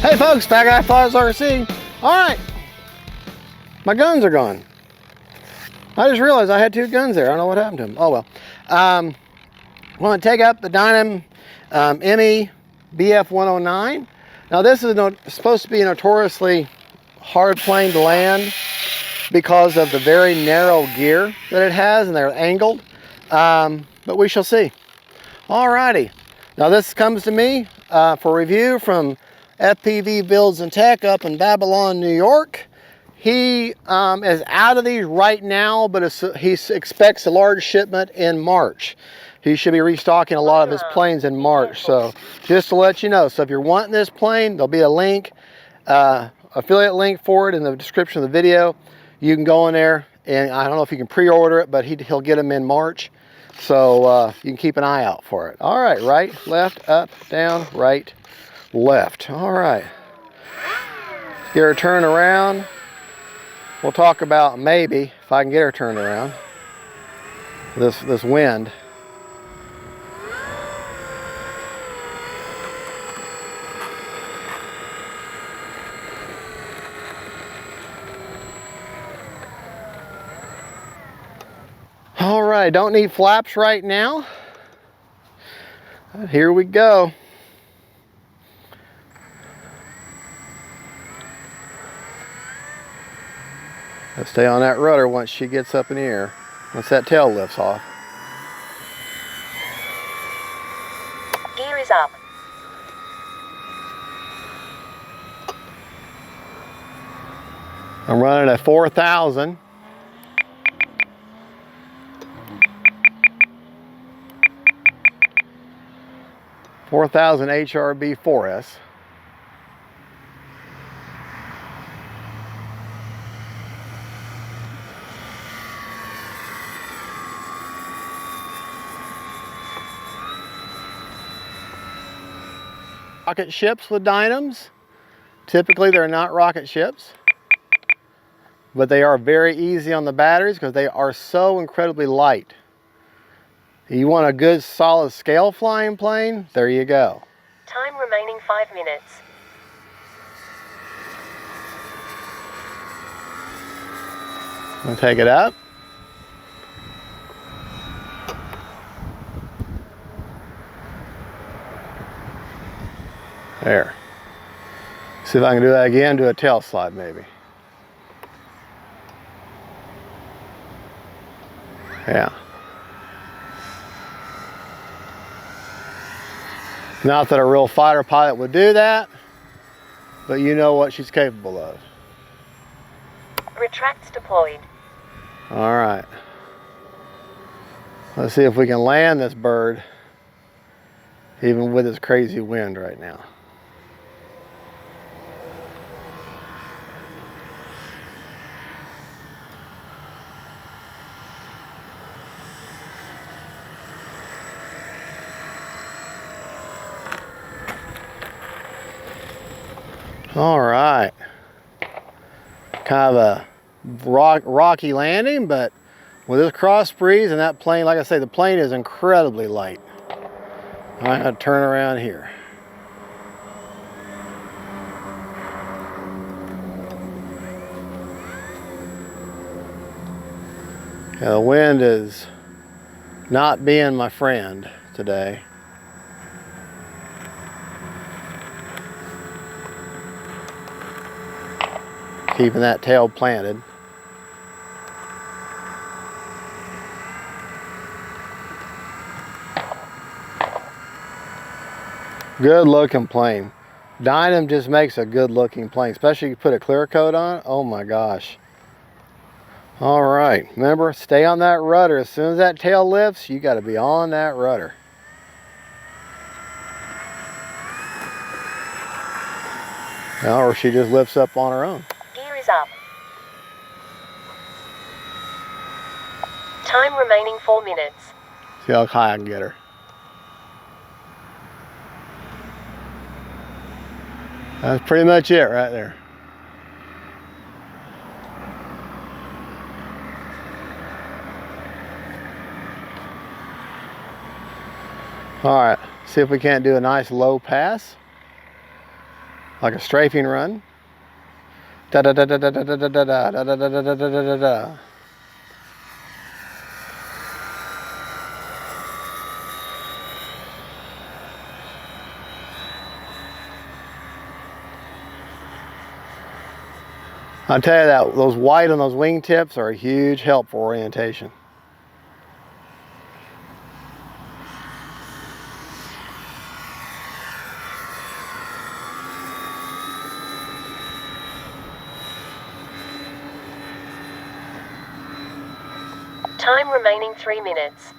Hey folks, Fat Guy Flies RC. All right, my guns are gone. I just realized I had two guns there. I don't know what happened to them. Oh well. I'm going to take up the DYNAM ME BF-109. Now this is supposed to be a notoriously hard plane to land because of the very narrow gear that it has, and they're angled. But we shall see. Alrighty. Now this comes to me for review from FPV Builds and Tech up in Babylon, New York. He is out of these right now, but he expects a large shipment in March. He should be restocking a lot of his planes in March. So just to let you know, so if you're wanting this plane, there'll be a link, affiliate link for it in the description of the video. You can go in there, and I don't know if you can pre-order it, but he'll get them in March. So you can keep an eye out for it. All right, right, left, up, down, right, left. All right. Get her turned around. We'll talk about maybe if I can get her turned around. This wind. All right, don't need flaps right now. Here we go. Let's stay on that rudder once she gets up in the air, once that tail lifts off. Gear is up. I'm running at 4,000. HRB 4S. Rocket ships with dynams. Typically they're not rocket ships, but they are very easy on the batteries because they are so incredibly light. You want a good solid scale flying plane? There you go. Time remaining 5 minutes. I'm gonna take it up. There. See if I can do that again, do a tail slide maybe. Yeah. Not that a real fighter pilot would do that, but you know what she's capable of. Retracts deployed. All right. Let's see if we can land this bird, even with this crazy wind right now. All right, kind of a rocky landing, but with this cross breeze and that plane, like I say, the plane is incredibly light. I'm gonna turn around here. Yeah, the wind is not being my friend today. Keeping that tail planted. Good looking plane. DYNAM just makes a good looking plane, especially if you put a clear coat on it. Oh my gosh. All right, remember, stay on that rudder. As soon as that tail lifts, you got to be on that rudder. Or she just lifts up on her own. Gear is up. Time remaining 4 minutes. See how high I can get her. That's pretty much it right there. All right, see if we can't do a nice low pass. like a strafing run. Da da da da da da da da da da da da da da da da da. I'll tell you that those white on those wingtips are a huge help for orientation. Time remaining 3 minutes.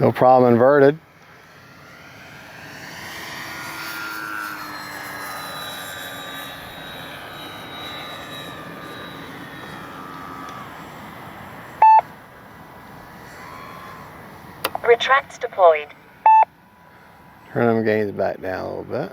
No problem inverted. Retracts deployed. Turn them gains back down a little bit.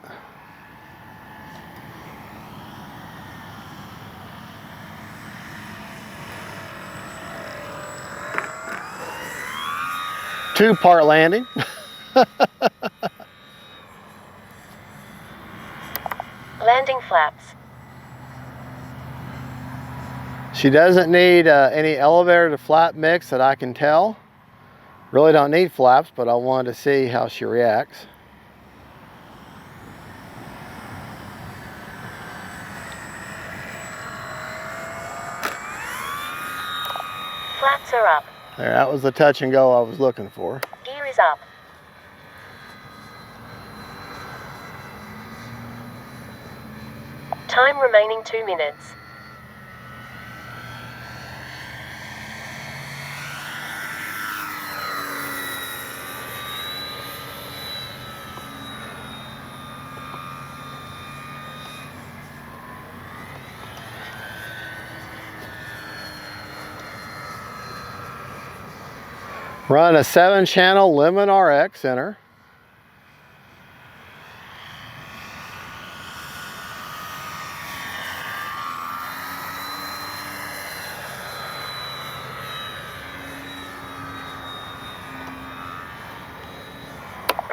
Two-part landing. Landing flaps. She doesn't need any elevator to flap mix that I can tell. Really don't need flaps, but I wanted to see how she reacts. Flaps are up. There, that was the touch and go I was looking for. Gear is up. Time remaining 2 minutes. Run a 7-channel Lemon RX enter.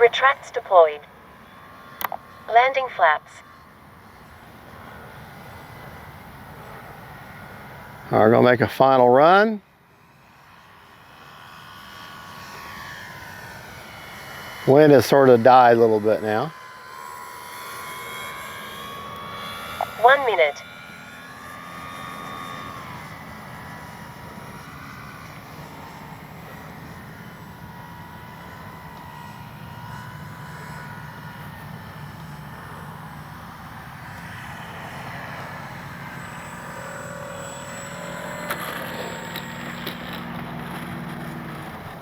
Retracts deployed. Landing flaps. All right, we're gonna make a final run. Wind has sort of died a little bit now. 1 minute.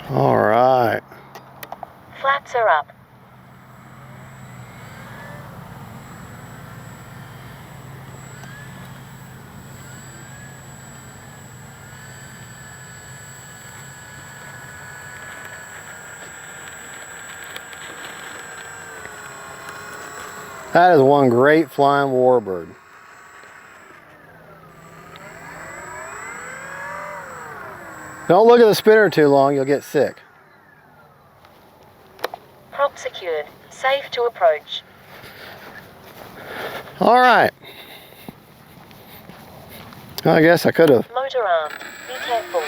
All right. Flaps are up. That is one great flying warbird. Don't look at the spinner too long, you'll get sick. Prop secured. Safe to approach. All right. I guess I could have. Motor armed. Be careful.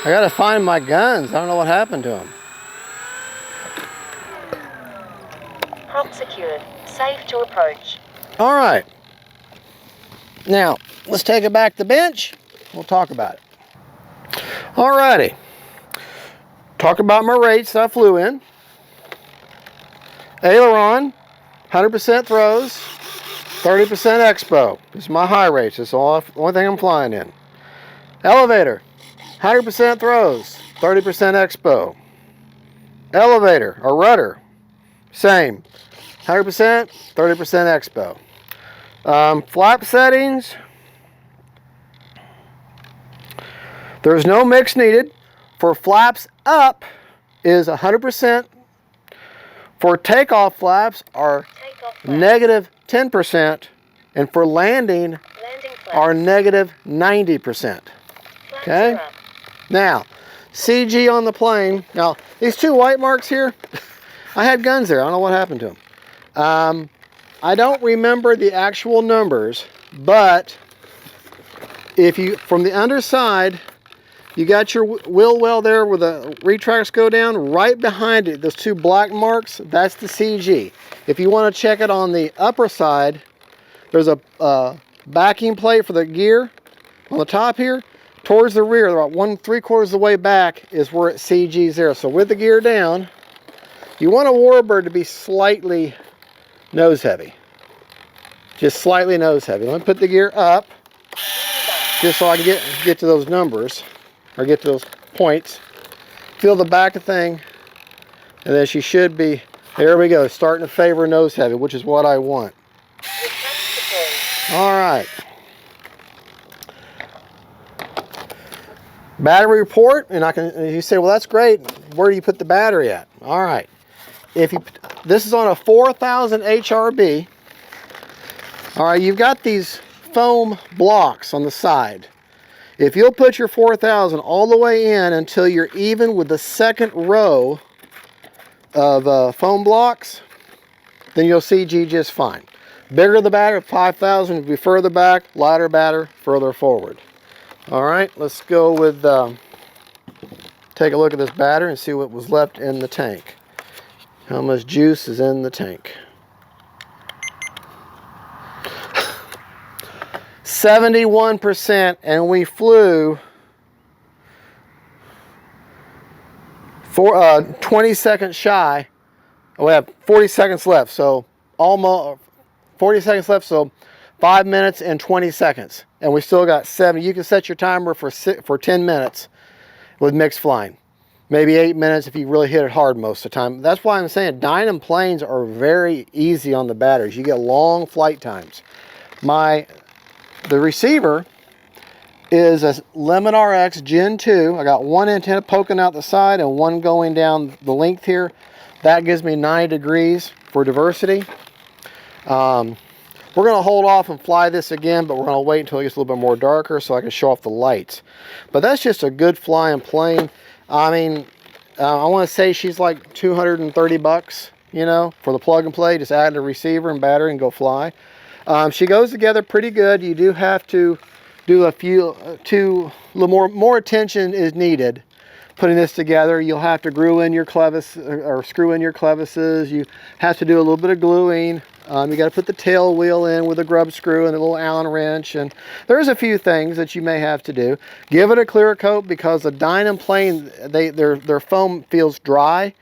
I gotta find my guns. I don't know what happened to them. Prop secured. Safe to approach. All right. Now, let's take it back to the bench. We'll talk about it. All righty. Talk about my rates that I flew in. Aileron, 100% throws, 30% expo. This is my high rates. This is the only thing I'm flying in. Elevator, 100% throws, 30% expo. Elevator, or rudder, same. 100%, 30% expo. Flap settings, there's no mix needed. For flaps up is 100%. For takeoff flaps are negative 10%. And for landing are negative 90%. Okay? Now, CG on the plane. Now, these two white marks here, I had guns there. I don't know what happened to them. I don't remember the actual numbers, but if you, from the underside, you got your wheel well there where the retracts go down. Right behind it, those two black marks, that's the CG. If you want to check it on the upper side, there's a backing plate for the gear on the top here. Towards the rear, about 1¾ of the way back is where it CG's there. So with the gear down, you want a warbird to be slightly nose heavy. Just slightly nose heavy. Let me put the gear up just so I can get to those numbers, or get to those points. Feel the back of the thing, and then she should be, there we go, starting to favor nose heavy, which is what I want. All right. Battery report, and you say, well, that's great. Where do you put the battery at? All right. This is on a 4000 HRB. All right, you've got these foam blocks on the side. If you'll put your 4000 all the way in until you're even with the second row of foam blocks, then you'll CG just fine. Bigger the battery, 5000 would be further back, lighter battery, further forward. All right, let's go with, take a look at this battery and see what was left in the tank. How much juice is in the tank? 71%, and we flew 20 seconds shy. We have 40 seconds left, so almost 40 seconds left, so 5 minutes and 20 seconds. And we still got 7. You can set your timer for 10 minutes with mixed flying. Maybe 8 minutes if you really hit it hard most of the time. That's why I'm saying DYNAM planes are very easy on the batteries. You get long flight times. The receiver is a Lemon RX Gen 2. I got one antenna poking out the side and one going down the length here. That gives me 90 degrees for diversity. We're going to hold off and fly this again, but we're going to wait until it gets a little bit more darker so I can show off the lights. But that's just a good flying plane. I mean, I want to say she's like 230 bucks, you know, for the plug and play. Just add a receiver and battery and go fly. She goes together pretty good. You do have to do a few, more attention is needed putting this together. You'll have to screw in your clevises. You have to do a little bit of gluing. You got to put the tail wheel in with a grub screw and a little Allen wrench, and there's a few things that you may have to do. Give it a clear coat, because the DYNAM plane, their foam feels dry,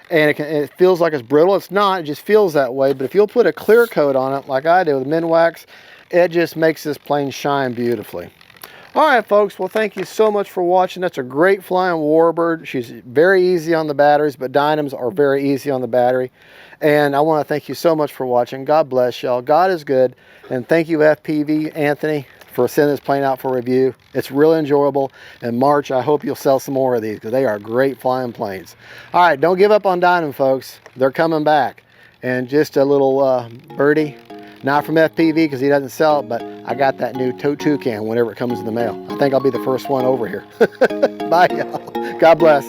and it feels like it's brittle. It's not, it just feels that way. But if you'll put a clear coat on it, like I did with Minwax, it just makes this plane shine beautifully. All right, folks, well, thank you so much for watching. That's a great flying warbird. She's very easy on the batteries, but DYNAMs are very easy on the battery. And I want to thank you so much for watching. God bless y'all. God is good. And thank you, FPV Anthony, for sending this plane out for review. It's really enjoyable. In March, I hope you'll sell some more of these, because they are great flying planes. All right, don't give up on DYNAM, folks. They're coming back. And just a little birdie. Not from FPV, because he doesn't sell it, but I got that new toucan whenever it comes in the mail. I think I'll be the first one over here. Bye, y'all. God bless.